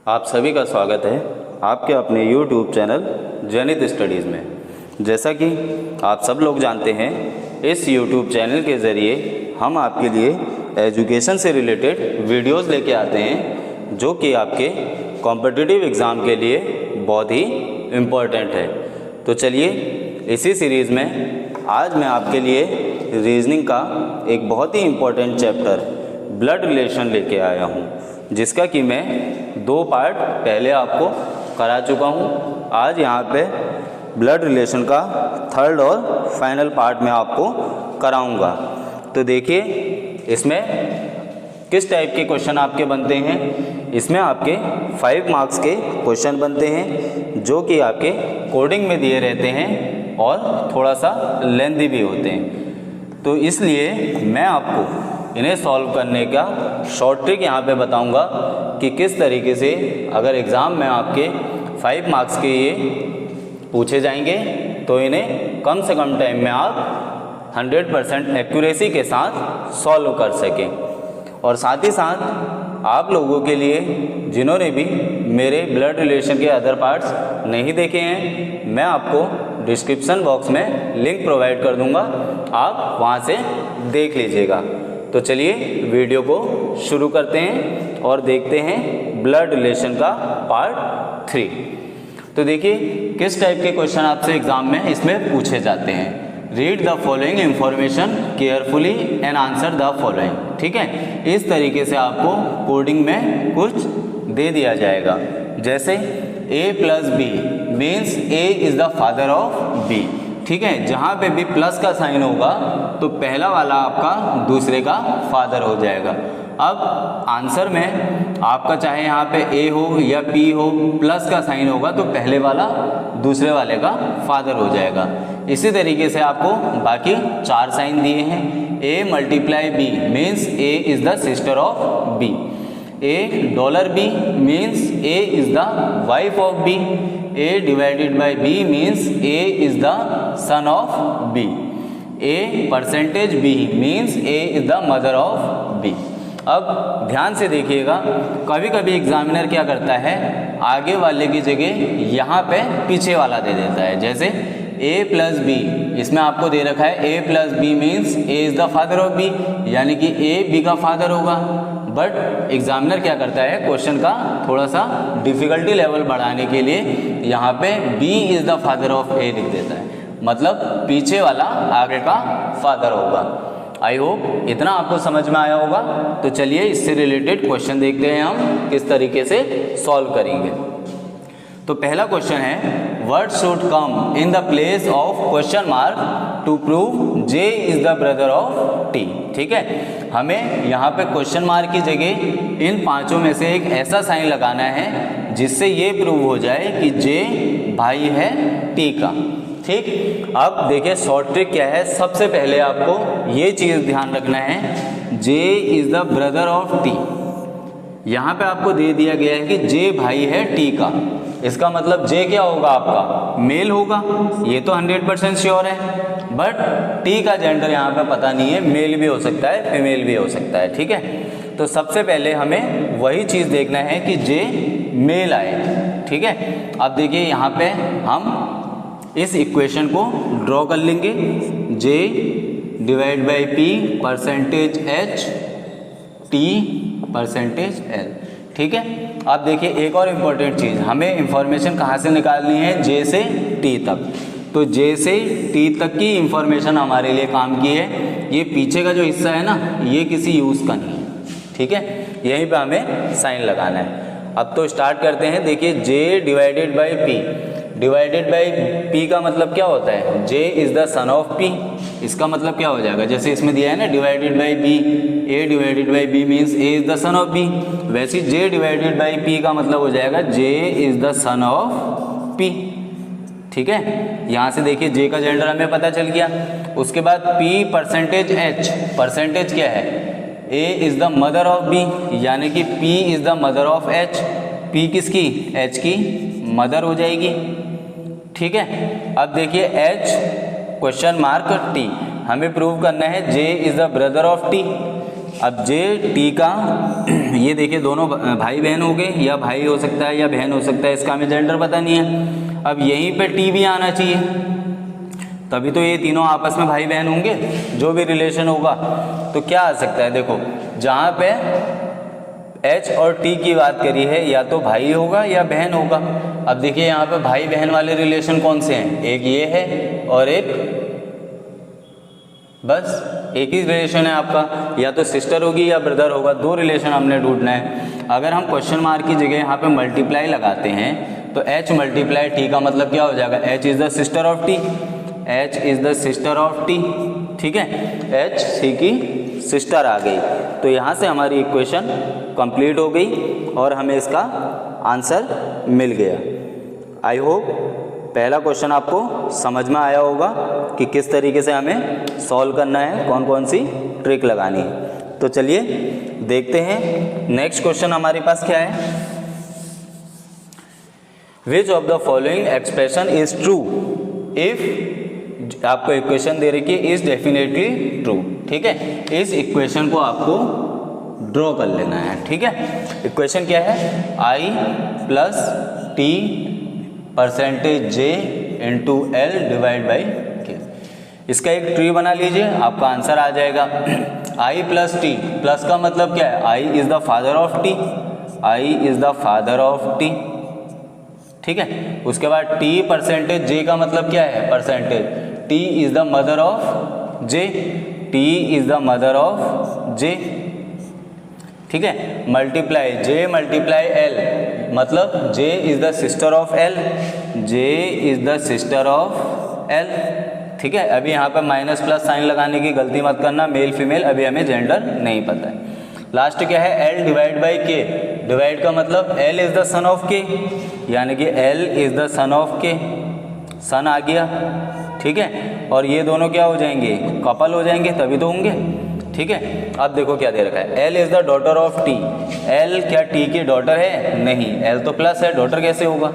आप सभी का स्वागत है आपके अपने YouTube चैनल जनित स्टडीज़ में। जैसा कि आप सब लोग जानते हैं, इस YouTube चैनल के ज़रिए हम आपके लिए एजुकेशन से रिलेटेड वीडियोस लेके आते हैं जो कि आपके कॉम्पिटिटिव एग्ज़ाम के लिए बहुत ही इम्पोर्टेंट है। तो चलिए, इसी सीरीज़ में आज मैं आपके लिए रीजनिंग का एक बहुत ही इम्पोर्टेंट चैप्टर ब्लड रिलेशन लेके आया हूँ, जिसका कि मैं 2 पार्ट पहले आपको करा चुका हूँ। आज यहाँ पे ब्लड रिलेशन का 3rd और फाइनल पार्ट मैं आपको कराऊँगा। तो देखिए, इसमें किस टाइप के क्वेश्चन आपके बनते हैं। इसमें आपके 5 मार्क्स के क्वेश्चन बनते हैं जो कि आपके कोडिंग में दिए रहते हैं और थोड़ा सा लेंथी भी होते हैं। तो इसलिए मैं आपको इन्हें सॉल्व करने का शॉर्ट ट्रिक यहाँ पे बताऊँगा कि किस तरीके से अगर एग्ज़ाम में आपके 5 मार्क्स के ये पूछे जाएंगे तो इन्हें कम से कम टाइम में आप 100% एक्यूरेसी के साथ सॉल्व कर सकें। और साथ ही साथ आप लोगों के लिए जिन्होंने भी मेरे ब्लड रिलेशन के अदर पार्ट्स नहीं देखे हैं, मैं आपको डिस्क्रिप्शन बॉक्स में लिंक प्रोवाइड कर दूंगा, आप वहां से देख लीजिएगा। तो चलिए वीडियो को शुरू करते हैं और देखते हैं ब्लड रिलेशन का पार्ट 3। तो देखिए, किस टाइप के क्वेश्चन आपसे एग्जाम में इसमें पूछे जाते हैं। Read the following information carefully and answer the following. ठीक है, इस तरीके से आपको कोडिंग में कुछ दे दिया जाएगा, जैसे a + b means a is the father of b। ठीक है, जहाँ पे भी प्लस का साइन होगा तो पहला वाला आपका दूसरे का फादर हो जाएगा। अब आंसर में आपका चाहे यहाँ पे a हो या p हो, प्लस का साइन होगा तो पहले वाला दूसरे वाले का फादर हो जाएगा। इसी तरीके से आपको बाकी 4 साइन दिए हैं। a × b means a is the sister of b। $b means A is the wife of B. A divided by B means A is the son of B. A% B means A is the mother of B. अब ध्यान से देखिएगा, कभी कभी examiner क्या करता है, आगे वाले की जगह यहाँ पे पीछे वाला दे देता है। जैसे a + b, इसमें आपको दे रखा है a + b means a is the father of b, यानी कि a b का फादर होगा। बट एग्जामिनर क्या करता है, क्वेश्चन का थोड़ा सा डिफ़िकल्टी लेवल बढ़ाने के लिए यहाँ पे b is the father of a लिख देता है, मतलब पीछे वाला आगे का फादर होगा। आई होप इतना आपको समझ में आया होगा। तो चलिए, इससे रिलेटेड क्वेश्चन देखते हैं हम किस तरीके से सॉल्व करेंगे। तो पहला क्वेश्चन है, what should come in the place of question mark to prove J is the brother of T। ठीक है, हमें यहाँ पे क्वेश्चन मार्क की जगह इन 5 में से एक ऐसा साइन लगाना है जिससे ये प्रूव हो जाए कि J भाई है T का। ठीक, अब देखिए शॉर्ट ट्रिक क्या है। सबसे पहले आपको ये चीज़ ध्यान रखना है, J is the brother of T। यहाँ पे आपको दे दिया गया है कि J भाई है T का, इसका मतलब J क्या होगा, आपका मेल होगा, ये तो 100% श्योर है। बट T का जेंडर यहाँ पे पता नहीं है, मेल भी हो सकता है, फीमेल भी हो सकता है। ठीक है, तो सबसे पहले हमें वही चीज़ देखना है कि J मेल आए। ठीक है, अब देखिए यहाँ पे हम इस इक्वेशन को ड्रॉ कर लेंगे, J / P %H T %L। ठीक है, अब देखिए एक और इम्पोर्टेंट चीज़, हमें इंफॉर्मेशन कहाँ से निकालनी है, J से T तक। तो J से T तक की इंफॉर्मेशन हमारे लिए काम की है। ये पीछे का जो हिस्सा है ना, ये किसी यूज़ का नहीं है। ठीक है, यहीं पे हमें साइन लगाना है। अब तो स्टार्ट करते हैं। देखिए, J / P, divided by P का मतलब क्या होता है, J is the son of P। इसका मतलब क्या हो जाएगा, जैसे इसमें दिया है ना divided by B, A divided by B means A is the son of B। वैसे J डिवाइडेड बाई P का मतलब हो जाएगा J is the son of P। ठीक है, यहाँ से देखिए J का जेंडर हमें पता चल गया। उसके बाद P %H, परसेंटेज क्या है, A is the mother of B, यानी कि P is the mother of H। P किसकी, H की मदर हो जाएगी। ठीक है, अब देखिए H T, हमें प्रूव करना है J is the brother of T। अब जे टी का ये देखिए दोनों भाई बहन हो गए, या भाई हो सकता है या बहन हो सकता है, इसका हमें जेंडर पता नहीं है। अब यहीं पे टी भी आना चाहिए, तभी तो ये तीनों आपस में भाई बहन होंगे, जो भी रिलेशन होगा। तो क्या आ सकता है, देखो जहाँ पे एच और टी की बात करी है, या तो भाई होगा या बहन होगा। अब देखिए यहाँ पे भाई बहन वाले रिलेशन कौन से हैं, एक ये है और एक, बस एक ही रिलेशन है आपका, या तो सिस्टर होगी या ब्रदर होगा, दो रिलेशन हमने ढूंढना है। अगर हम क्वेश्चन मार्क की जगह यहाँ पे मल्टीप्लाई लगाते हैं तो एच मल्टीप्लाई टी का मतलब क्या हो जाएगा, H is the sister of T, H is the sister of T, ठीक है, एच सी की सिस्टर आ गई। तो यहाँ से हमारी इक्वेशन कंप्लीट हो गई और हमें इसका आंसर मिल गया। आई होप पहला क्वेश्चन आपको समझ में आया होगा कि किस तरीके से हमें सॉल्व करना है, कौन कौन सी ट्रिक लगानी है। तो चलिए देखते हैं नेक्स्ट क्वेश्चन हमारे पास क्या है। विच of the following expression is true if, आपको इक्वेशन दे रखी है इज डेफिनेटली ट्रू, ठीक है। इस इक्वेशन को आपको ड्रॉ कर लेना है, ठीक है। इक्वेशन क्या है, I plus T percentage J into L divide by K. इसका एक ट्री बना लीजिए, आपका आंसर आ जाएगा। आई प्लस टी, प्लस का मतलब क्या है, I is the father of T, I is the father of T, ठीक है। उसके बाद टी परसेंटेज जे का मतलब क्या है, percentage, T is the mother of J, T is the mother of J, ठीक है। मल्टीप्लाई जे मल्टीप्लाई एल, मतलब J is the sister of L, J is the sister of L, ठीक है। अभी यहाँ पे माइनस प्लस साइन लगाने की गलती मत करना, मेल फीमेल अभी हमें जेंडर नहीं पता है। लास्ट क्या है, एल डिवाइड बाई के, डिवाइड का मतलब L is the son of के, यानी कि L is the son of के, सन आ गया, ठीक है। और ये दोनों क्या हो जाएंगे, कपल हो जाएंगे, तभी तो होंगे, ठीक है। अब देखो क्या दे रखा है, L is the daughter of T, L क्या टी की डॉटर है, नहीं, एल तो प्लस है, डॉटर कैसे होगा।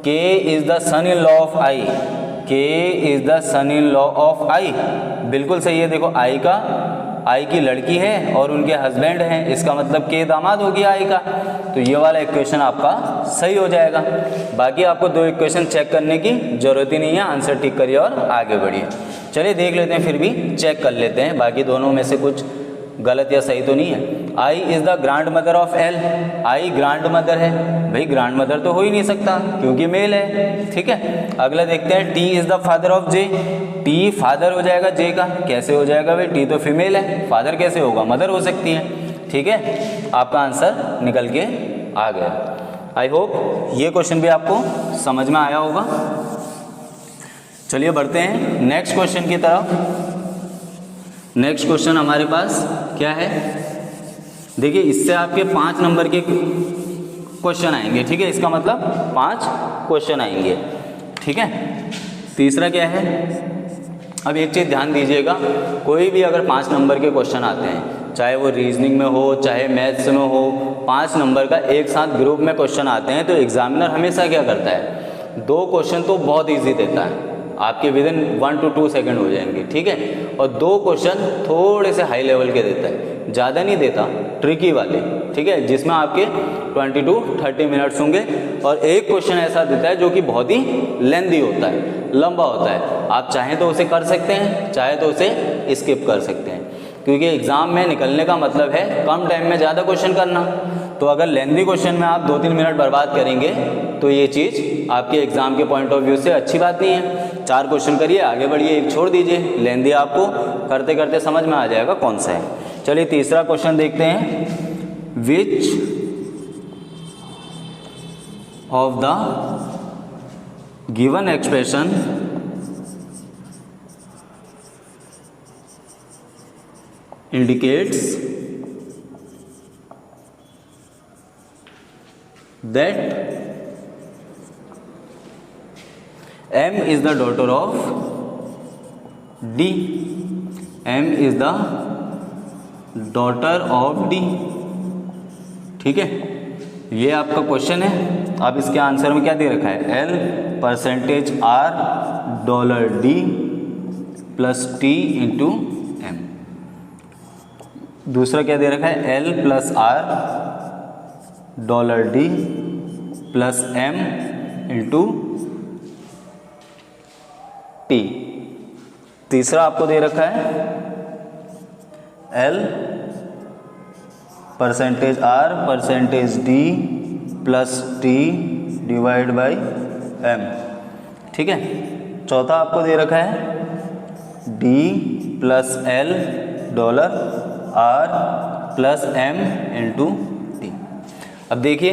K is the son in law of I, K is the son in law of I, बिल्कुल सही है। देखो आई का, आई की लड़की है और उनके हस्बैंड हैं, इसका मतलब के दामाद हो गया आई का। तो ये वाला इक्वेशन आपका सही हो जाएगा। बाकी आपको दो इक्वेशन चेक करने की जरूरत ही नहीं है, आंसर टिक करिए और आगे बढ़िए। चलिए देख लेते हैं, फिर भी चेक कर लेते हैं बाकी दोनों में से कुछ गलत या सही तो नहीं है। I is the grandmother of L, I grandmother है, भाई ग्रैंड मदर तो हो ही नहीं सकता क्योंकि मेल है, ठीक है। अगला देखते हैं, T is the father of J, T father हो जाएगा जे का, कैसे हो जाएगा भाई, टी तो फीमेल है, फादर कैसे होगा, मदर हो सकती है, ठीक है। आपका आंसर निकल के आ गया। आई होप ये क्वेश्चन भी आपको समझ में आया होगा। चलिए बढ़ते हैं नेक्स्ट क्वेश्चन की तरफ। नेक्स्ट क्वेश्चन हमारे पास क्या है, देखिए इससे आपके 5 नंबर के क्वेश्चन आएंगे, ठीक है। इसका मतलब 5 क्वेश्चन आएंगे, ठीक है। तीसरा क्या है, अब एक चीज़ ध्यान दीजिएगा, कोई भी अगर 5 नंबर के क्वेश्चन आते हैं, चाहे वो रीजनिंग में हो चाहे मैथ्स में हो, 5 नंबर का एक साथ ग्रुप में क्वेश्चन आते हैं तो एग्जामिनर हमेशा क्या करता है, 2 क्वेश्चन तो बहुत ईजी देता है, आपके विदिन 1 to 2 सेकंड हो जाएंगे, ठीक है। और 2 क्वेश्चन थोड़े से हाई लेवल के देता है, ज़्यादा नहीं देता, ट्रिकी वाले, ठीक है, जिसमें आपके 20 to 30 मिनट्स होंगे। और एक क्वेश्चन ऐसा देता है जो कि बहुत ही लेंदी होता है, लंबा होता है, आप चाहें तो उसे कर सकते हैं, चाहे तो उसे स्किप कर सकते हैं, क्योंकि एग्ज़ाम में निकलने का मतलब है कम टाइम में ज़्यादा क्वेश्चन करना। तो अगर लेंदी क्वेश्चन में आप 2-3 मिनट बर्बाद करेंगे तो ये चीज़ आपके एग्ज़ाम के पॉइंट ऑफ व्यू से अच्छी बात नहीं है। 4 क्वेश्चन करिए, आगे बढ़िए, एक छोड़ दीजिए, लेंदी आपको करते करते समझ में आ जाएगा कौन सा है। चलिए तीसरा क्वेश्चन देखते हैं, which of the given expression indicates that M is the daughter of D, M is the daughter of D, ठीक है। ये आपका क्वेश्चन है। अब इसके आंसर में क्या दे रखा है, L percentage R $D plus T into M। दूसरा क्या दे रखा है, L plus R $D plus M into T। तीसरा आपको दे रखा है L percentage R percentage D plus T divide by M। ठीक है। चौथा आपको दे रखा है D plus L $R plus M into T। अब देखिए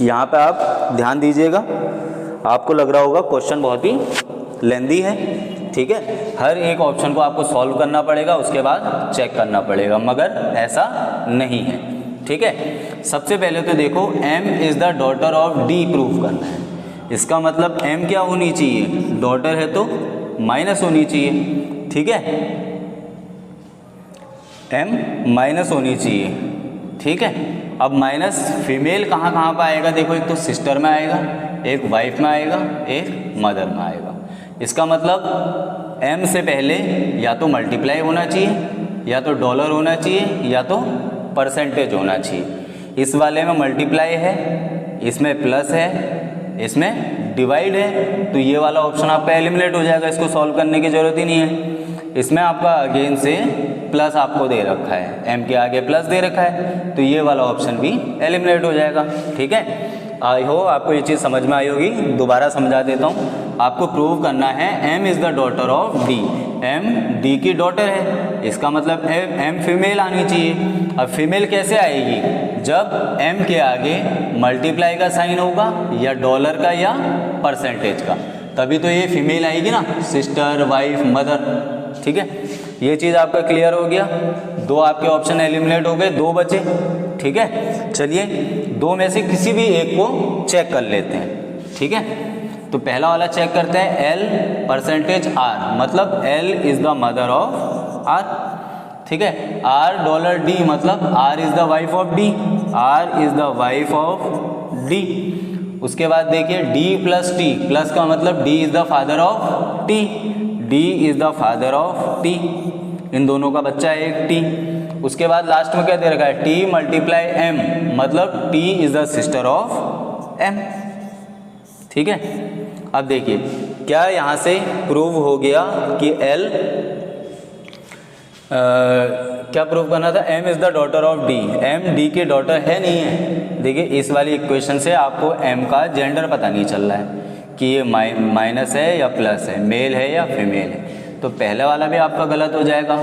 यहाँ पे आप ध्यान दीजिएगा, आपको लग रहा होगा क्वेश्चन बहुत ही लेंदी है। ठीक है, हर एक ऑप्शन को आपको सॉल्व करना पड़ेगा, उसके बाद चेक करना पड़ेगा, मगर ऐसा नहीं है। ठीक है, सबसे पहले तो देखो M is the daughter of D proof करना है। इसका मतलब M क्या होनी चाहिए, डॉटर है तो माइनस होनी चाहिए। ठीक है, M माइनस होनी चाहिए। ठीक है, अब माइनस फीमेल कहाँ कहाँ पर आएगा, देखो एक तो सिस्टर में आएगा, एक वाइफ में आएगा, एक मदर में आएगा। इसका मतलब M से पहले या तो मल्टीप्लाई होना चाहिए, या तो डॉलर होना चाहिए, या तो परसेंटेज होना चाहिए। इस वाले में मल्टीप्लाई है, इसमें प्लस है, इसमें डिवाइड है, तो ये वाला ऑप्शन आपका एलिमिनेट हो जाएगा, इसको सॉल्व करने की ज़रूरत ही नहीं है। इसमें आपका अगेन से प्लस आपको दे रखा है, M के आगे प्लस दे रखा है, तो ये वाला ऑप्शन भी एलिमिनेट हो जाएगा। ठीक है, आई होप आपको ये चीज़ समझ में आई होगी। दोबारा समझा देता हूँ, आपको प्रूव करना है M is the daughter of D। M D की डॉटर है, इसका मतलब M फीमेल आनी चाहिए। अब फीमेल कैसे आएगी, जब M के आगे मल्टीप्लाई का साइन होगा, या डॉलर का, या परसेंटेज का, तभी तो ये फीमेल आएगी ना, सिस्टर, वाइफ, मदर। ठीक है, ये चीज़ आपका क्लियर हो गया। दो आपके ऑप्शन एलिमिनेट हो गए, दो बचे। ठीक है, चलिए दो में से किसी भी एक को चेक कर लेते हैं। ठीक है, तो पहला वाला चेक करते हैं, L परसेंटेज R, मतलब L is the mother of R। ठीक है, R $D, मतलब R is the wife of D, R is the wife of D। उसके बाद देखिए D प्लस T, प्लस का मतलब D is the father of T, D is the father of T, इन दोनों का बच्चा है एक T। उसके बाद लास्ट में क्या दे रखा है, T मल्टीप्लाई M, मतलब T is the sister of M। ठीक है, अब देखिए क्या यहाँ से प्रूव हो गया कि L क्या प्रूव करना था, M is the daughter of D। M D की डॉटर है नहीं है। देखिए इस वाली इक्वेशन से आपको M का जेंडर पता नहीं चल रहा है कि ये माइनस है या प्लस है, मेल है या फीमेल है, तो पहले वाला भी आपका गलत हो जाएगा।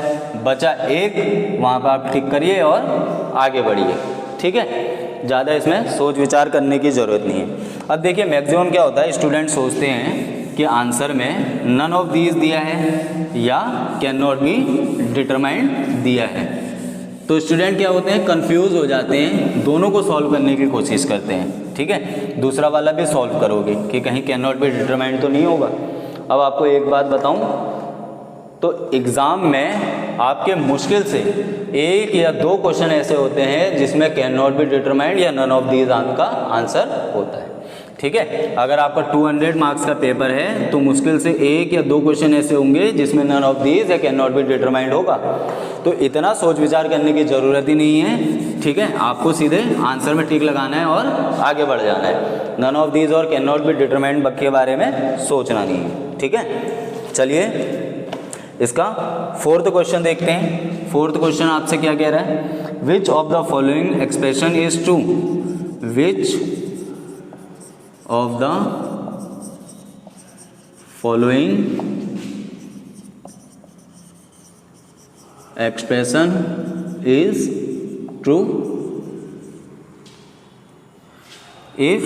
बचा एक, वहाँ पर आप ठीक करिए और आगे बढ़िए। ठीक है, ज़्यादा इसमें सोच विचार करने की ज़रूरत नहीं है। अब देखिए मैक्सिमम क्या होता है, स्टूडेंट सोचते हैं कि आंसर में नन ऑफ दीज दिया है या कैन नॉट बी डिटरमाइंड दिया है, तो स्टूडेंट क्या होते हैं, कंफ्यूज हो जाते हैं, दोनों को सॉल्व करने की कोशिश करते हैं। ठीक है, दूसरा वाला भी सॉल्व करोगे कि कहीं कैन नॉट बी डिटरमाइंड तो नहीं होगा। अब आपको एक बात बताऊं, तो एग्ज़ाम में आपके मुश्किल से एक या दो क्वेश्चन ऐसे होते हैं जिसमें कैन नॉट बी डिटरमाइंड या नन ऑफ दीज का आंसर होता है। ठीक है, अगर आपका 200 मार्क्स का पेपर है तो मुश्किल से एक या दो क्वेश्चन ऐसे होंगे जिसमें नन ऑफ दीज या कैन नॉट बी डिटरमाइंड होगा, तो इतना सोच विचार करने की ज़रूरत ही नहीं है। ठीक है, आपको सीधे आंसर में टिक लगाना है और आगे बढ़ जाना है, नन ऑफ दीज और कैन नॉट बी डिटरमाइंड के बारे में सोचना नहीं है। ठीक है, चलिए इसका फोर्थ क्वेश्चन देखते हैं। फोर्थ क्वेश्चन आपसे क्या कह रहा है, विच of the following expression is true, which of the following expression is true if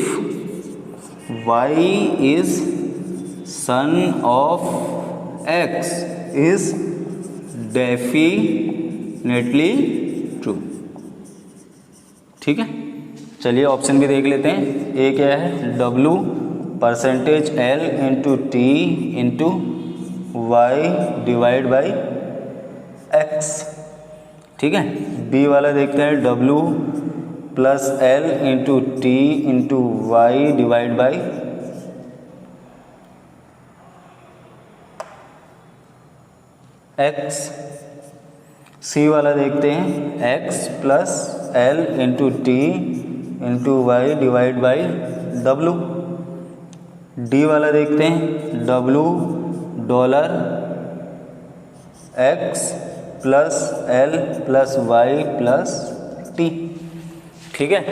y is son of x is definitely true। ठीक है, चलिए ऑप्शन भी देख लेते हैं। ए क्या है, W percentage L into T into Y divide by X। ठीक है, बी वाला देखते हैं, W plus L into T into Y divide by X। C वाला देखते हैं, x plus L into T into Y divide by W. D वाला देखते हैं, W dollar x plus L plus Y plus T. ठीक है,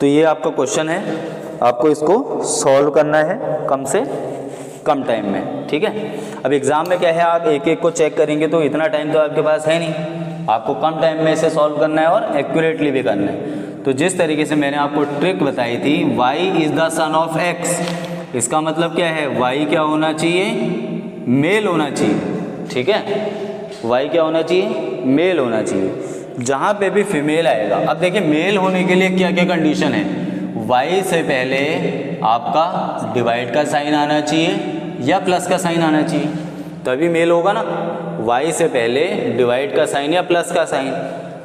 तो ये आपका क्वेश्चन है, आपको इसको सॉल्व करना है कम से कम टाइम में। ठीक है, अब एग्ज़ाम में क्या है, आप एक एक को चेक करेंगे तो इतना टाइम तो आपके पास है नहीं, आपको कम टाइम में इसे सॉल्व करना है और एक्यूरेटली भी करना है। तो जिस तरीके से मैंने आपको ट्रिक बताई थी, y is the son of x, इसका मतलब क्या है, y क्या होना चाहिए, मेल होना चाहिए। ठीक है, y क्या होना चाहिए, मेल होना चाहिए। जहाँ पे भी फीमेल आएगा, अब देखिए मेल होने के लिए क्या क्या कंडीशन है, y से पहले आपका डिवाइड का साइन आना चाहिए या प्लस का साइन आना चाहिए, तभी मेल होगा ना। y से पहले डिवाइड का साइन या प्लस का साइन।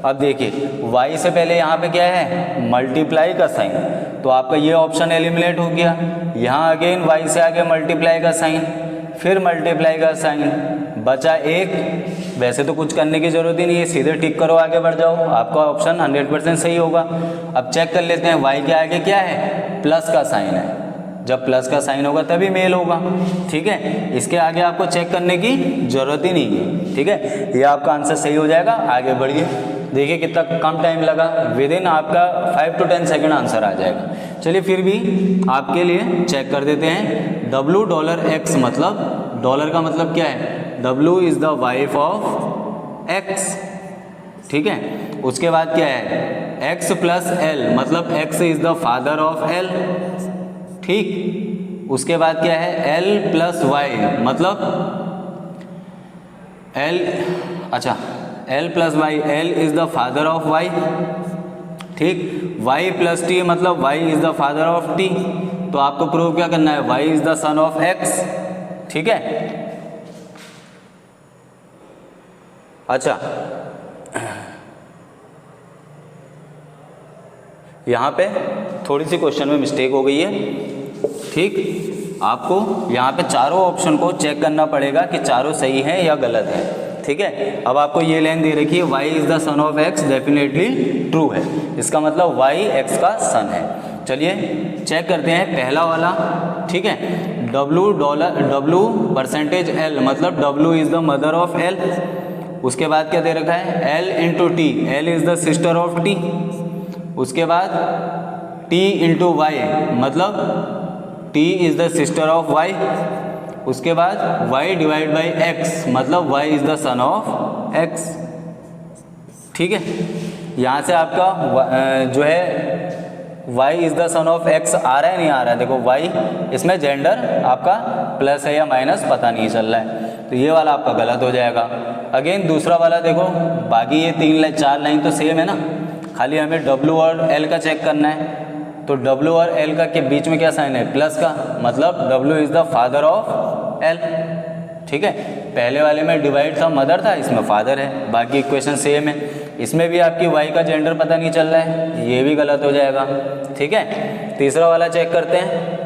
अब देखिए y से पहले यहाँ पे क्या है, मल्टीप्लाई का साइन, तो आपका ये ऑप्शन एलिमिनेट हो गया। यहाँ अगेन y से आगे मल्टीप्लाई का साइन, फिर मल्टीप्लाई का साइन, बचा एक। वैसे तो कुछ करने की ज़रूरत ही नहीं है, सीधे टिक करो, आगे बढ़ जाओ, आपका ऑप्शन 100% सही होगा। अब चेक कर लेते हैं, y के आगे क्या है, प्लस का साइन है, जब प्लस का साइन होगा तभी मेल होगा। ठीक है, इसके आगे आपको चेक करने की ज़रूरत ही नहीं है। ठीक है, ये आपका आंसर सही हो जाएगा। आगे बढ़िए, देखिए कितना कम टाइम लगा, विद इन आपका 5 to 10 सेकेंड आंसर आ जाएगा। चलिए फिर भी आपके लिए चेक कर देते हैं। डब्लू डॉलर एक्स, मतलब डॉलर का मतलब क्या है, W is the wife of X। ठीक है, उसके बाद क्या है, x प्लस एल, मतलब x is the father of L। ठीक, उसके बाद क्या है, L प्लस वाई, मतलब L, अच्छा L plus Y, L is the father of Y। ठीक, y प्लस टी, मतलब y is the father of t। तो आपको प्रूव क्या करना है, y is the son of x। ठीक है, अच्छा यहाँ पे थोड़ी सी क्वेश्चन में मिस्टेक हो गई है। ठीक, आपको यहाँ पे चारों ऑप्शन को चेक करना पड़ेगा कि चारों सही हैं या गलत है। ठीक है, अब आपको ये लाइन दे रखी है, y is the son of x, definitely true है, इसका मतलब y x का सन है। चलिए चेक करते हैं पहला वाला। ठीक है, W परसेंटेज L, मतलब W is the mother of L। उसके बाद क्या दे रखा है, L into T, L is the sister of T। उसके बाद T इंटू वाई, मतलब T is the sister of Y। उसके बाद y डिवाइड बाई x, मतलब y is the son of x। ठीक है, यहाँ से आपका जो है y is the son of x आ रहा है, नहीं आ रहा है, देखो y इसमें जेंडर आपका प्लस है या माइनस पता नहीं चल रहा है, तो ये वाला आपका गलत हो जाएगा। अगेन दूसरा वाला देखो, बाकी ये 4 लाइन तो सेम है ना, खाली हमें W और L का चेक करना है। तो W और L का के बीच में क्या साइन है, प्लस का, मतलब W is the father of L। ठीक है, पहले वाले में डिवाइड था, मदर था, इसमें फादर है, बाकी इक्वेशन सेम है। इसमें भी आपकी y का जेंडर पता नहीं चल रहा है, ये भी गलत हो जाएगा। ठीक है, तीसरा वाला चेक करते हैं।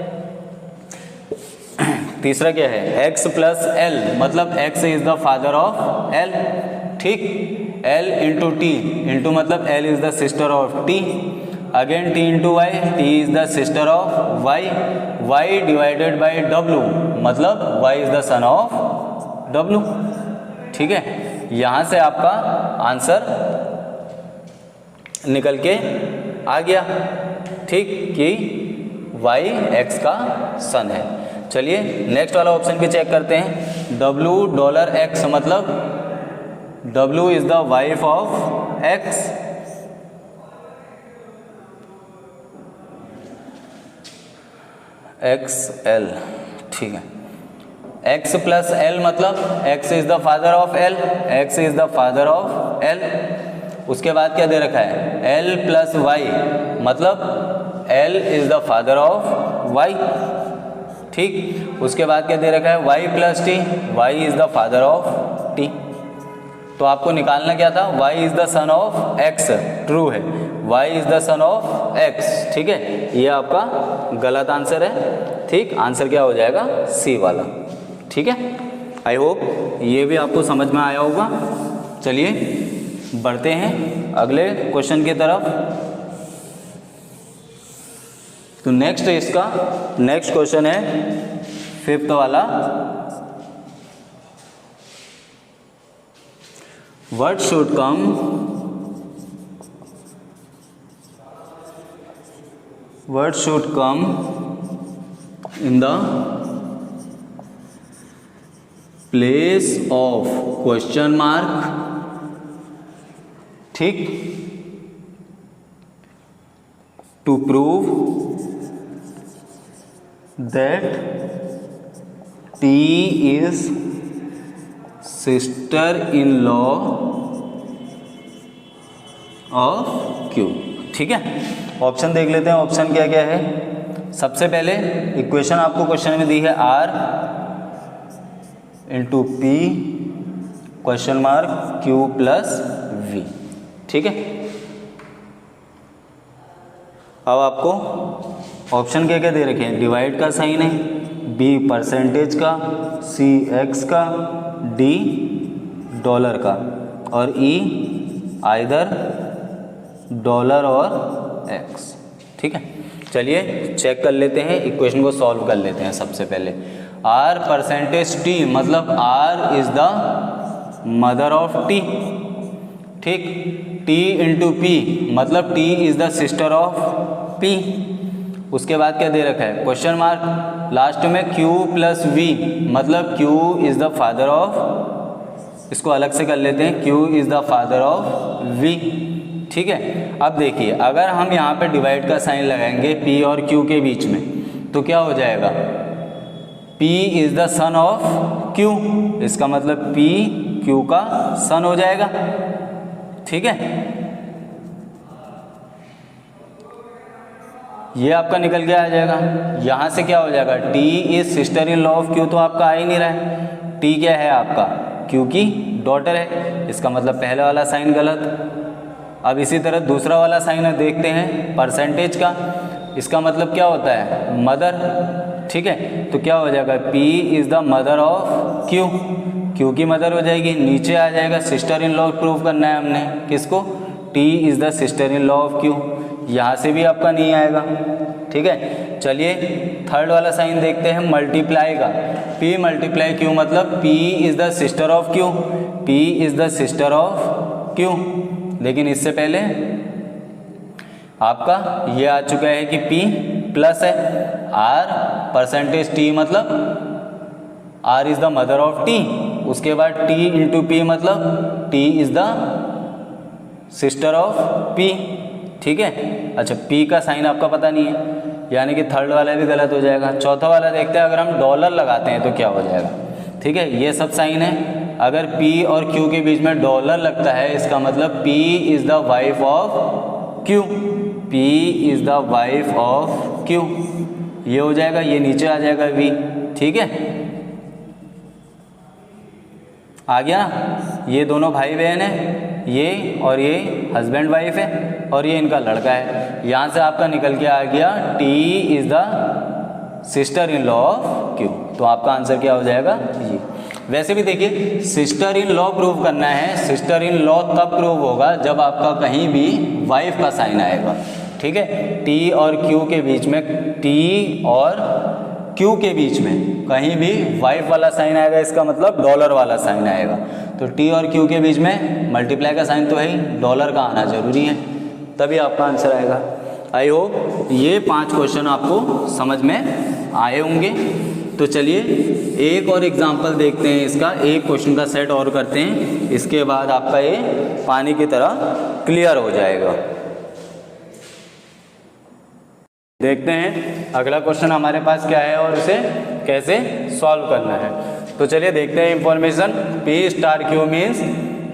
तीसरा क्या है, x प्लस एल, मतलब x is the father of L। ठीक, L इंटू टी, इंटू मतलब L is the sister of T। Again T into Y, T is the sister of Y। Y divided by W, मतलब Y is the son of W। ठीक है, यहाँ से आपका answer निकल के आ गया। ठीक, कि Y X का सन है। चलिए नेक्स्ट वाला ऑप्शन भी चेक करते हैं। W डॉलर X, मतलब W is the wife of X। XL, ठीक है, x प्लस एल, मतलब x is the father of L, x is the father of L। उसके बाद क्या दे रखा है, L प्लस वाई, मतलब L is the father of Y। ठीक, उसके बाद क्या दे रखा है, y plus T, y is the father of t। तो आपको निकालना क्या था, y is the son of x, true है, y is the son of x। ठीक है, ये आपका गलत आंसर है। ठीक, आंसर क्या हो जाएगा, सी वाला। ठीक है, आई होप ये भी आपको समझ में आया होगा। चलिए बढ़ते हैं अगले क्वेश्चन की तरफ। तो नेक्स्ट क्वेश्चन है 5th वाला। What should come in the place of question mark, ठीक, to prove that T is sister-in-law of Q। ठीक है, ऑप्शन देख लेते हैं। ऑप्शन क्या क्या है। सबसे पहले इक्वेशन आपको क्वेश्चन में दी है R into P question mark Q plus V। ठीक है, अब आपको ऑप्शन क्या क्या दे रखे हैं। डिवाइड का साइन है, B परसेंटेज का, C X का, D डॉलर का और E आइदर डॉलर और X। ठीक है, चलिए चेक कर लेते हैं, इक्वेशन को सॉल्व कर लेते हैं। सबसे पहले R परसेंटेज T मतलब R is the mother of T। ठीक, T इंटू P मतलब T is the sister of P। उसके बाद क्या दे रखा है, क्वेश्चन मार्क। लास्ट में Q प्लस V मतलब Q is the father of, इसको अलग से कर लेते हैं, Q is the father of V। ठीक है, अब देखिए अगर हम यहाँ पे डिवाइड का साइन लगाएंगे P और Q के बीच में तो क्या हो जाएगा, P is the son of Q, इसका मतलब P Q का सन हो जाएगा। ठीक है, ये आपका निकल के आ जाएगा। यहाँ से क्या हो जाएगा, T is sister in law of Q तो आपका आ ही नहीं रहा है। T क्या है आपका, Q की डॉटर है, इसका मतलब पहले वाला साइन गलत। अब इसी तरह दूसरा वाला साइन देखते हैं परसेंटेज का, इसका मतलब क्या होता है, मदर। ठीक है, तो क्या हो जाएगा, P is the mother of Q, Q की मदर हो जाएगी। नीचे आ जाएगा सिस्टर इन लॉ प्रूव करना है हमने, किसको, T is the sister in law of Q। यहाँ से भी आपका नहीं आएगा। ठीक है, चलिए थर्ड वाला साइन देखते हैं मल्टीप्लाई का। P मल्टीप्लाई Q मतलब P is the sister of Q, P is the sister of Q। लेकिन इससे पहले आपका ये आ चुका है कि P प्लस है, R परसेंटेज T मतलब R is the mother of T। उसके बाद T इंटू P मतलब T is the sister of P। ठीक है, अच्छा P का साइन आपका पता नहीं है, यानी कि थर्ड वाला भी गलत हो जाएगा। चौथा वाला देखते हैं, अगर हम डॉलर लगाते हैं तो क्या हो जाएगा। ठीक है, ये सब साइन है। अगर P और Q के बीच में डॉलर लगता है, इसका मतलब P is the wife of Q, P is the wife of Q। ये हो जाएगा, ये नीचे आ जाएगा V। ठीक है, आ गया ना। ये दोनों भाई बहन है, ये और ये हस्बैंड वाइफ है और ये इनका लड़का है। यहाँ से आपका निकल के आ गया T is the sister in law of Q। तो आपका आंसर क्या हो जाएगा, ये। वैसे भी देखिए सिस्टर इन लॉ प्रूव करना है, सिस्टर इन लॉ तब प्रूव होगा जब आपका कहीं भी वाइफ का साइन आएगा। ठीक है, T और Q के बीच में, T और Q के बीच में कहीं भी वाइफ वाला साइन आएगा, इसका मतलब डॉलर वाला साइन आएगा। तो T और Q के बीच में मल्टीप्लाई का साइन तो है ही, डॉलर का आना जरूरी है, तभी आपका आंसर आएगा। आई होप ये 5 क्वेश्चन आपको समझ में आए होंगे। तो चलिए एक और एग्जांपल देखते हैं इसका, एक क्वेश्चन का सेट और करते हैं, इसके बाद आपका ये पानी की तरह क्लियर हो जाएगा। देखते हैं अगला क्वेश्चन हमारे पास क्या है और इसे कैसे सॉल्व करना है। तो चलिए देखते हैं information. P star Q means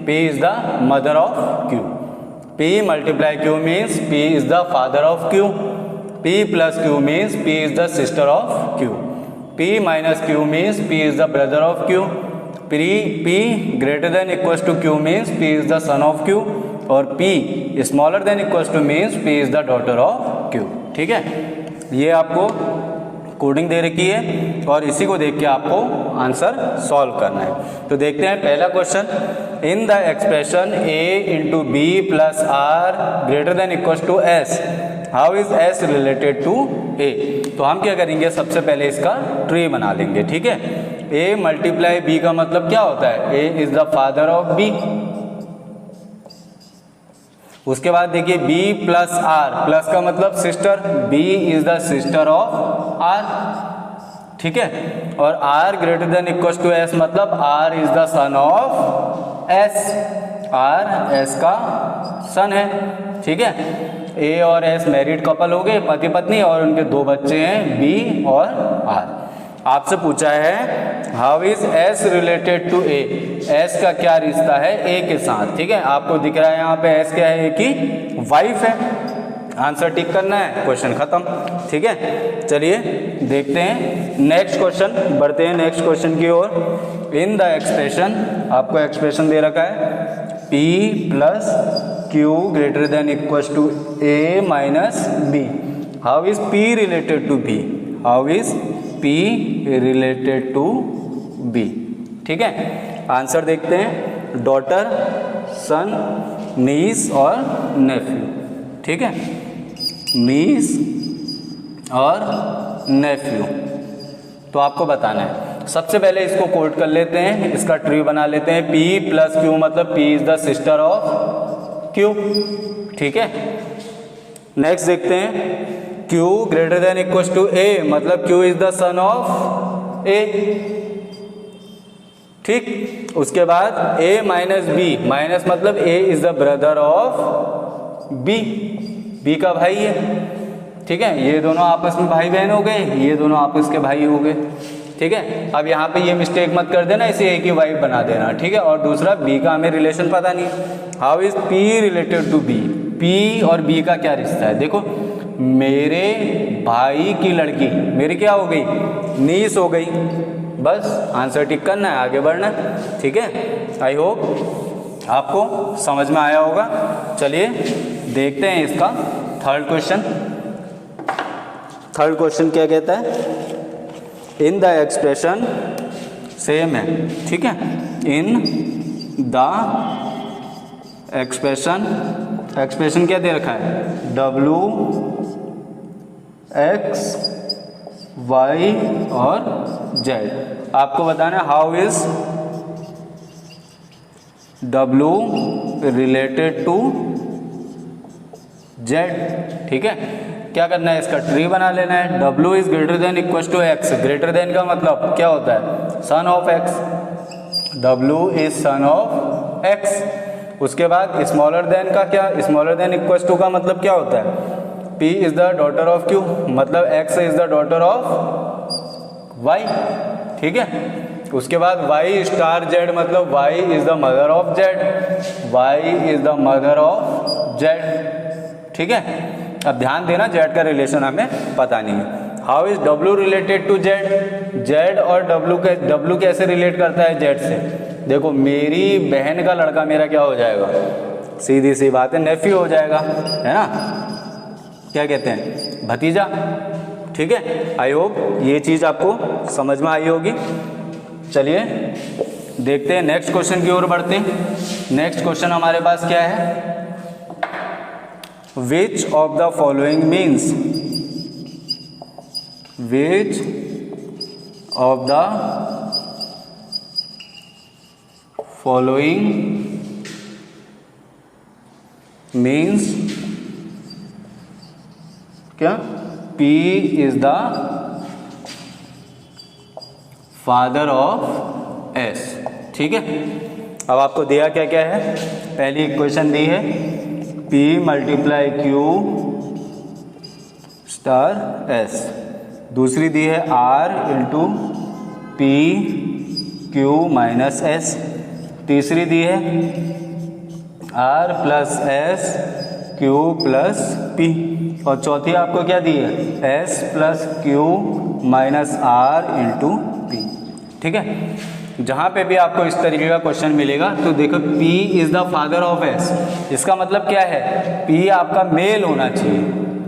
P is the mother of Q, P multiply Q means P is the father of Q, P plus Q means P is the sister of Q, P minus Q means P is the brother of Q, P greater than equals to Q means P is the son of Q और P smaller than equals to means P is the daughter of Q। ठीक है, ये आपको coding दे रखी है और इसी को देख के आपको आंसर सॉल्व करना है। तो देखते हैं पहला question, in the expression a into B plus R greater than equal to S, how is S related to a। तो हम क्या करेंगे, सबसे पहले इसका ट्री बना लेंगे, ठीक है। a मल्टीप्लाई b का मतलब क्या होता है, a is the father of b। उसके बाद देखिए b प्लस आर, प्लस का मतलब sister, b is the sister of r, ठीक है। और r greater than equal to s मतलब r is the son of s, r s का सन है, ठीक है। a और s मैरिड कपल हो गए, पति पत्नी, और उनके 2 बच्चे हैं b और r। आपसे पूछा है how is s related to a, s का क्या रिश्ता है a के साथ, ठीक है। आपको दिख रहा है यहाँ पे s क्या है, a की वाइफ है। आंसर टिक करना है, क्वेश्चन खत्म, ठीक है। चलिए देखते हैं नेक्स्ट क्वेश्चन, बढ़ते हैं नेक्स्ट क्वेश्चन की ओर। इन द एक्सप्रेशन, आपको एक्सप्रेशन दे रखा है p plus Q greater than equal to a minus B, how is p related to b, how is p related to b, ठीक है। आंसर देखते हैं, डॉटर, सन, नीस और नेफ्यू, ठीक है, नीस और नेफ्यू। तो आपको बताना है, सबसे पहले इसको कोड कर लेते हैं, इसका ट्री बना लेते हैं। p प्लस क्यू मतलब p is the sister of q, ठीक है। नेक्स्ट देखते हैं, q greater than equal to a मतलब q is the son of a, ठीक। उसके बाद a माइनस b, माइनस मतलब a is the brother of b, b का भाई है, ठीक है। ये दोनों आपस में भाई बहन हो गए, ये दोनों आपस के भाई हो गए, ठीक है। अब यहाँ पे ये मिस्टेक मत कर देना, इसे a की वाइफ बना देना, ठीक है। और दूसरा b का हमें रिलेशन पता नहीं, how is p related to b, p और b का क्या रिश्ता है। देखो, मेरे भाई की लड़की मेरी क्या हो गई, नीस हो गई, बस आंसर टिक करना है, आगे बढ़ना है, ठीक है। आई होप आपको समझ में आया होगा। चलिए देखते हैं इसका थर्ड क्वेश्चन। थर्ड क्वेश्चन क्या कहता है, इन द एक्सप्रेशन, सेम है, ठीक है। इन द एक्सप्रेशन, एक्सप्रेशन क्या दे रखा है, w x y और z। आपको बताना है how is w related to z, ठीक है। क्या करना है, इसका ट्री बना लेना है। w is greater than equal to x, greater than का मतलब क्या होता है, son of x, w is son of x। उसके बाद स्मॉलर देन का क्या, स्मॉलर देन इक्वल टू का मतलब क्या होता है, p is the daughter of q मतलब x is the daughter of y, ठीक है। उसके बाद y स्टार z मतलब y is the mother of z, y is the mother of z, ठीक है। अब ध्यान देना, z का रिलेशन हमें पता नहीं है। How is w related to z, z और w कैसे रिलेट करता है z से। देखो, मेरी बहन का लड़का मेरा क्या हो जाएगा, सीधी सी बात है, नेफ्यू हो जाएगा, है ना, क्या कहते हैं, भतीजा, ठीक है। आई होप ये चीज़ आपको समझ में आई होगी। चलिए देखते हैं नेक्स्ट क्वेश्चन की ओर बढ़ते हैं। नेक्स्ट क्वेश्चन हमारे पास क्या है, विच of the following means, which of the following means क्या, P is the father of S, ठीक है। अब आपको दिया क्या क्या है, पहली इक्वेशन दी है P multiply Q star S, दूसरी दी है R into P Q minus S, तीसरी दी है R plus S Q plus P, और चौथी आपको क्या दी है, S plus Q minus R into P, ठीक है। जहाँ पे भी आपको इस तरीके का क्वेश्चन मिलेगा तो देखो P is the father of S, इसका मतलब क्या है, P आपका मेल होना चाहिए,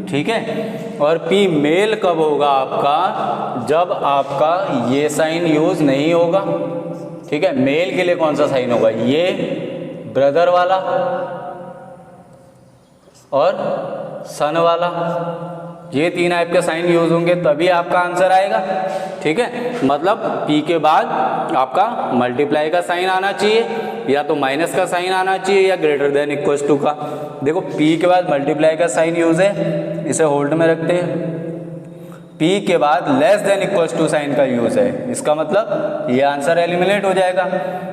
ठीक है। और P मेल कब होगा आपका, जब आपका ये साइन यूज नहीं होगा, ठीक है। मेल के लिए कौन सा साइन होगा, ये ब्रदर वाला और सन वाला, ये तीन आपके साइन यूज होंगे तभी आपका आंसर आएगा, ठीक है। मतलब P के बाद आपका मल्टीप्लाई का साइन आना चाहिए, या तो माइनस का साइन आना चाहिए, या ग्रेटर देन इक्वल टू का। देखो P के बाद मल्टीप्लाई का साइन यूज है, इसे होल्ड में रखते हैं। P के बाद less than equal to sign का यूज है, इसका मतलब ये आंसर एलिमिनेट हो जाएगा।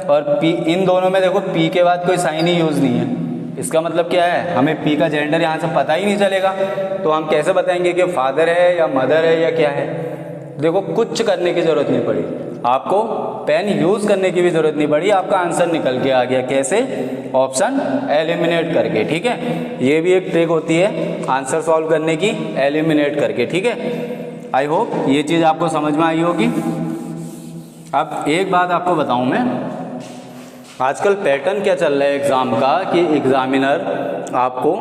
और P इन दोनों में देखो P के बाद कोई साइन ही यूज नहीं है, इसका मतलब क्या है, हमें P का जेंडर यहाँ से पता ही नहीं चलेगा, तो हम कैसे बताएंगे कि फादर है या मदर है या क्या है। देखो कुछ करने की ज़रूरत नहीं पड़ी, आपको पेन यूज़ करने की भी ज़रूरत नहीं पड़ी, आपका आंसर निकल के आ गया। कैसे, ऑप्शन एलिमिनेट करके, ठीक है। ये भी एक ट्रिक होती है आंसर सॉल्व करने की, एलिमिनेट करके, ठीक है। आई होप ये चीज़ आपको समझ में आई होगी। अब एक बात आपको बताऊँ मैं, आजकल पैटर्न क्या चल रहा है एग्ज़ाम का, कि एग्ज़ामिनर आपको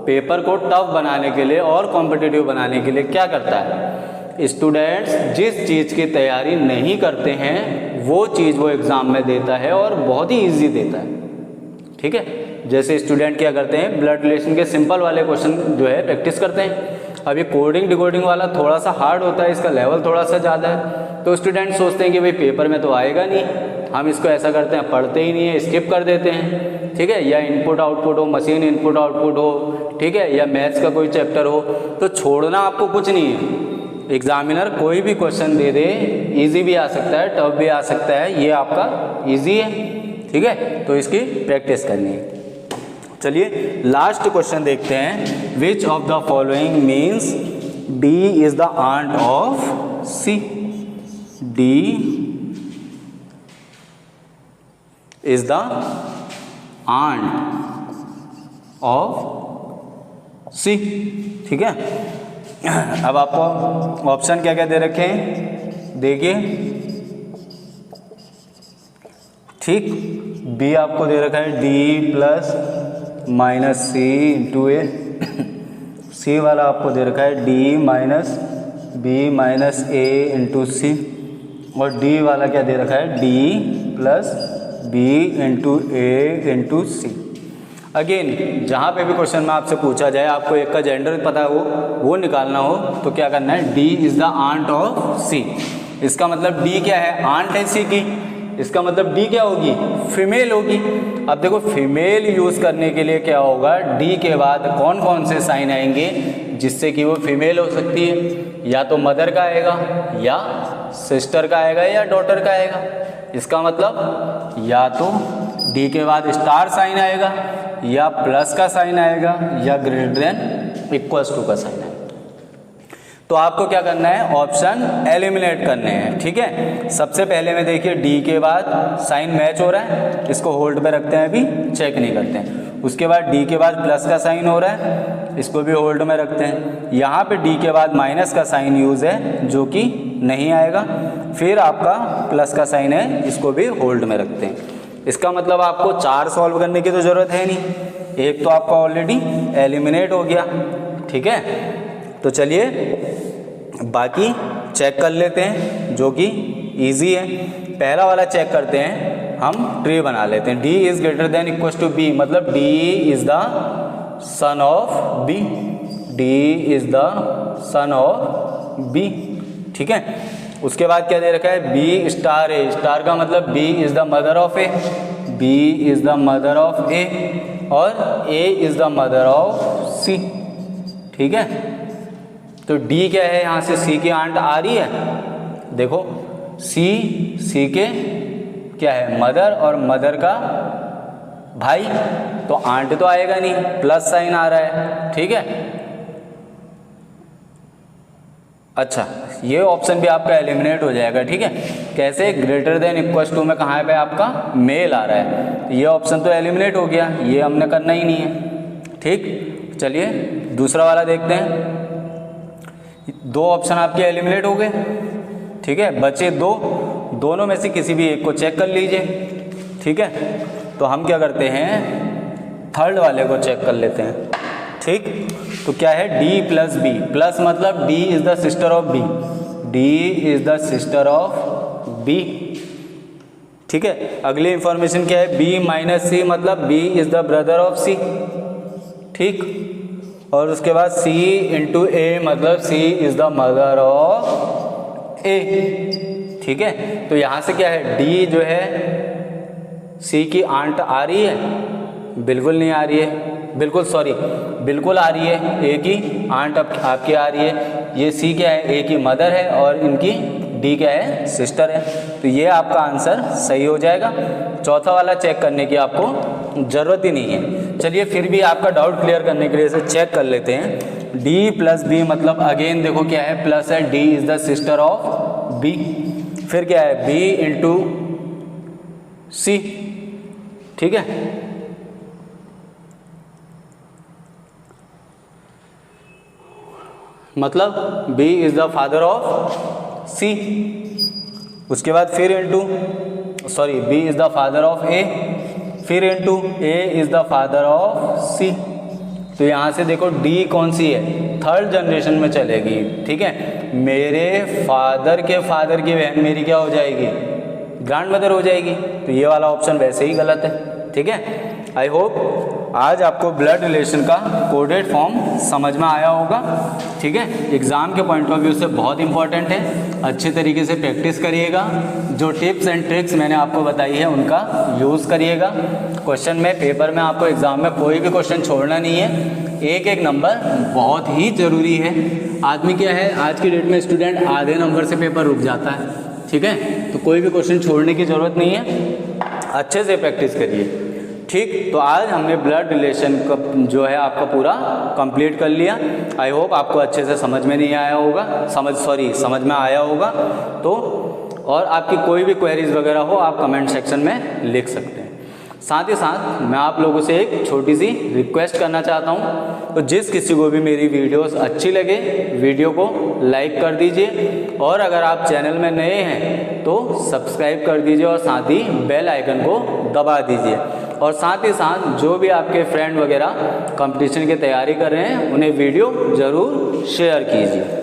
पेपर को टफ बनाने के लिए और कॉम्पिटिटिव बनाने के लिए क्या करता है, स्टूडेंट्स जिस चीज़ की तैयारी नहीं करते हैं वो चीज़ वो एग्ज़ाम में देता है और बहुत ही इजी देता है, ठीक है। जैसे स्टूडेंट क्या करते हैं, ब्लड रिलेशन के सिंपल वाले क्वेश्चन जो है प्रैक्टिस करते हैं। अब ये कोडिंग डिकोडिंग वाला थोड़ा सा हार्ड होता है, इसका लेवल थोड़ा सा ज़्यादा है, तो स्टूडेंट सोचते हैं कि भाई पेपर में तो आएगा नहीं, हम इसको ऐसा करते हैं पढ़ते ही नहीं है, स्किप कर देते हैं, ठीक है। या इनपुट आउटपुट हो, मशीन इनपुट आउटपुट हो, ठीक है, या मैथ्स का कोई चैप्टर हो, तो छोड़ना आपको कुछ नहीं है। एग्जामिनर कोई भी क्वेश्चन दे दे, इजी भी आ सकता है, टफ भी आ सकता है, ये आपका इजी है, ठीक है। तो इसकी प्रैक्टिस करनी है। चलिए लास्ट क्वेश्चन देखते हैं। Which of the following means D is the aunt of C, D is the aunt of C, ठीक है। अब आपको ऑप्शन क्या क्या दे रखे हैं देखिए, ठीक। बी आपको दे रखा है डी प्लस माइनस सी इंटू ए, सी वाला आपको दे रखा है डी माइनस बी माइनस ए इंटू सी, और डी वाला क्या दे रखा है डी प्लस बी इंटू ए इंटू सी। अगेन जहाँ पे भी क्वेश्चन में आपसे पूछा जाए, आपको एक का जेंडर पता हो, वो निकालना हो, तो क्या करना है, D is the aunt of C. इसका मतलब डी क्या है, आंट है सी की, इसका मतलब डी क्या होगी, फीमेल होगी। अब देखो फीमेल यूज़ करने के लिए क्या होगा, डी के बाद कौन कौन से साइन आएंगे जिससे कि वो फीमेल हो सकती है, या तो मदर का आएगा, या सिस्टर का आएगा, या डॉटर का आएगा। इसका मतलब या तो डी के बाद स्टार साइन आएगा, या प्लस का साइन आएगा, या ग्रेटर देन इक्वल्स टू का साइन आएगा। तो आपको क्या करना है, ऑप्शन एलिमिनेट करने हैं, ठीक है। सबसे पहले में देखिए डी के बाद साइन मैच हो रहा है, इसको होल्ड पे रखते हैं, अभी चेक नहीं करते हैं। उसके बाद डी के बाद प्लस का साइन हो रहा है, इसको भी होल्ड में रखते हैं। यहाँ पे डी के बाद माइनस का साइन यूज है जो कि नहीं आएगा, फिर आपका प्लस का साइन है, इसको भी होल्ड में रखते हैं। इसका मतलब आपको 4 सॉल्व करने की तो ज़रूरत है नहीं, एक तो आपका ऑलरेडी एलिमिनेट हो गया, ठीक है। तो चलिए बाकी चेक कर लेते हैं जो कि इजी है। पहला वाला चेक करते हैं, हम ट्री बना लेते हैं। D is greater than equal to B, मतलब D is the son of B, D is the son of B, ठीक है। उसके बाद क्या दे रखा है, बी स्टार ए, स्टार का मतलब B is the mother of A, B is the mother of A, और A is the mother of C, ठीक है। तो डी क्या है, यहाँ से सी की आंट आ रही है, देखो सी के क्या है, मदर, और मदर का भाई, तो आंट तो आएगा नहीं, प्लस साइन आ रहा है, ठीक है। अच्छा, ये ऑप्शन भी आपका एलिमिनेट हो जाएगा, ठीक है। कैसे, ग्रेटर देन इक्वल टू में कहाँ पे आपका मेल आ रहा है, तो ये ऑप्शन तो एलिमिनेट हो गया, ये हमने करना ही नहीं है, ठीक। चलिए दूसरा वाला देखते हैं। 2 ऑप्शन आपके एलिमिनेट हो गए, ठीक है, बचे 2, दोनों में से किसी भी एक को चेक कर लीजिए, ठीक है। तो हम क्या करते हैं, थर्ड वाले को चेक कर लेते हैं, ठीक। तो क्या है डी प्लस बी, प्लस मतलब D is the sister of B, D is the sister of B. ठीक है, अगली इंफॉर्मेशन क्या है, बी माइनस सी मतलब B is the brother of C. ठीक, और उसके बाद सी इंटू ए मतलब C is the mother of A. ठीक है, तो यहाँ से क्या है, डी जो है सी की आंट आ रही है, बिल्कुल नहीं आ रही है, बिल्कुल सॉरी बिल्कुल आ रही है, ए की आंट आपकी आ रही है। ये सी क्या है, ए की मदर है और इनकी डी क्या है, सिस्टर है। तो ये आपका आंसर सही हो जाएगा। चौथा वाला चेक करने की आपको ज़रूरत ही नहीं है। चलिए फिर भी आपका डाउट क्लियर करने के लिए इसे चेक कर लेते हैं। डी प्लस बी मतलब अगेन देखो क्या है, प्लस है, D is the sister of B. फिर क्या है, बी इंटू सी। ठीक है, मतलब B is the father of C. उसके बाद फिर into sorry B is the father of A, फिर into A is the father of C. तो यहाँ से देखो डी कौन सी है, थर्ड जनरेशन में चलेगी। ठीक है, मेरे फादर के फादर की बहन मेरी क्या हो जाएगी, ग्रैंड मदर हो जाएगी। तो ये वाला ऑप्शन वैसे ही गलत है। ठीक है, आई होप आज आपको ब्लड रिलेशन का कोडेड फॉर्म समझ में आया होगा। ठीक है, एग्ज़ाम के पॉइंट ऑफ व्यू से बहुत इंपॉर्टेंट है, अच्छे तरीके से प्रैक्टिस करिएगा। जो टिप्स एंड ट्रिक्स मैंने आपको बताई है उनका यूज़ करिएगा। क्वेश्चन में पेपर में आपको एग्ज़ाम में कोई भी क्वेश्चन छोड़ना नहीं है, एक एक नंबर बहुत ही ज़रूरी है। आदमी क्या है, आज की डेट में स्टूडेंट आधे नंबर से पेपर रुक जाता है। ठीक है, तो कोई भी क्वेश्चन छोड़ने की ज़रूरत नहीं है, अच्छे से प्रैक्टिस करिए। ठीक, तो आज हमने ब्लड रिलेशन का जो है आपका पूरा कंप्लीट कर लिया। आई होप आपको अच्छे से समझ में नहीं आया होगा, समझ में आया होगा। तो और आपकी कोई भी क्वेरीज वगैरह हो आप कमेंट सेक्शन में लिख सकते हैं। साथ ही साथ मैं आप लोगों से एक छोटी सी रिक्वेस्ट करना चाहता हूं, तो जिस किसी को भी मेरी वीडियोस अच्छी लगे वीडियो को लाइक कर दीजिए, और अगर आप चैनल में नए हैं तो सब्सक्राइब कर दीजिए और साथ ही बेल आइकन को दबा दीजिए। और साथ ही साथ जो भी आपके फ्रेंड वगैरह कंपटीशन की तैयारी कर रहे हैं उन्हें वीडियो ज़रूर शेयर कीजिए।